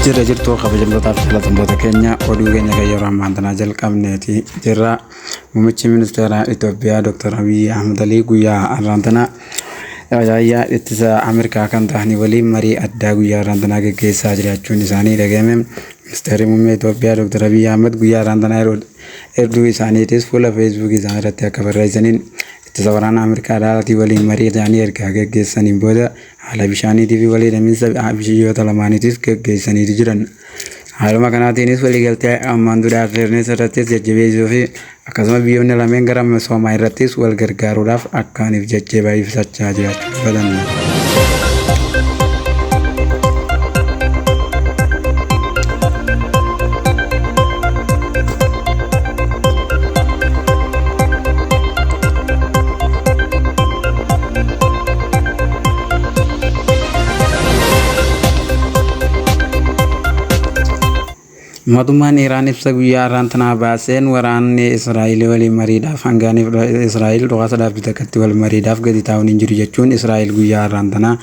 Jira jirtu kabajamtootaaf jalatamtoota keenya oduu keenya kan yeroo ammaa tanaa jalqabneeti jirra. Muummichi ministeera Itoophiyaa Dr. Abiy Ahmed guyyaa har'aan tanaa raayyaa ittisa Ameerikaa kan ta'anii waliin marii addaa guyyaa har'aan tanaa gaggeessaa jiraachuun isaanii dhagahame. Ministeerri muummee Itoophiyaa Dr. Abiy Ahmed guyyaa har'aan tanaa erguu isaaniitis fuula Facebook isaanii irratti akka barreessaniin ittisa waraana Ameerikaa dhaatii waliin marii isaanii erga gaggeessaniin booda haala bishaaniitii fi waliidhaminsa biyyoota lamaaniitis gaggeessanii jiran. Haaluma kanaatiinis waliigaltee ammaan duraa Fairness irrattis jajjabeessuu fi akkasuma biyyoonni lameen gara misoomaa irrattis wal gargaaruudhaaf akkaaniif jajjabaa ibsachaa jiraachuu dubbatan. Mootummaan Iraan ibsa guyyaa har'aan tanaa baaseen waraanni Israa'el waliin mariidhaaf hangaaniif Israa'el dhukaasa dhaabbata akkatti wal mariidhaaf gadi taa'uun hin jiru jechuun Israa'el guyyaa har'aan tanaa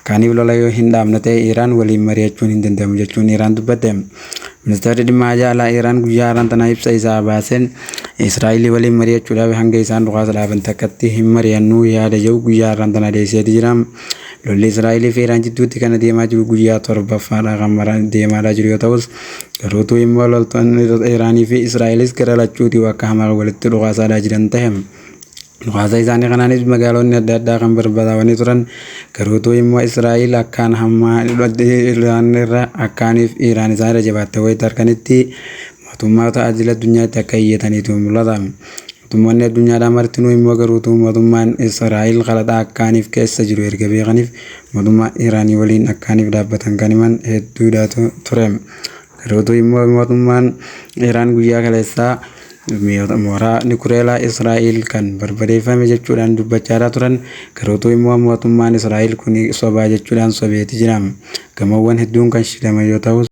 akkaaniif lola yoo hin dhaabne ta'e Iraan waliin mari'achuun hin danda'amu jechuun Iraan dubbatte. Ministeerri dhimma alaa Iraan guyyaa har'aan tanaa ibsa isaa baaseen Israa'el waliin mari'achuudhaaf hanga isaan dhukaasa dhaaban akkatti hin mari'annu yaada jedhu guyyaa har'aan tanaa dhiyeesseeti jira. Lolli Israa'el fi Iraan jidduutti kan deemaa jiru guyyaa torbaffaadha kan deemaa jiru yoo ta'us garuutuu immoo loltoonni Iraanii fi Israa'elis gara lachuutii akka hamaa walitti dhukaasaa jiran ta'e. Dhukaasa isaanii kanaanis magaalonni adda addaa kan barbadaa'anii turan garuutuu immoo Israa'el akkaan hammaa Iraan irra akkaaniif Iraan isaan irra jabaatte wayita harkanitti mootummoota adila addunyaatti akka iyyataniitu mul'ata. Mootummoonni addunyaadhaa martinuu immoo garuutuu mootummaan Israa'el qalaxaa akkaaniif keessa jiru erga beekaniif mootummaa Iraanii waliin akkaaniif dhaabbatan kan himan hedduudhaatu ture. Garuutuu immoo mootummaan Iraan guyyaa kaleessaa mooraa nikuleeraa Israa'el kan barbadeeffame jechuudhaan dubbachaa turan garuutuu immoo mootummaan Israa'el kun sobaa jechuudhaan sobeeti jira. Gamoowwan hedduun kan shidaman yoo ta'u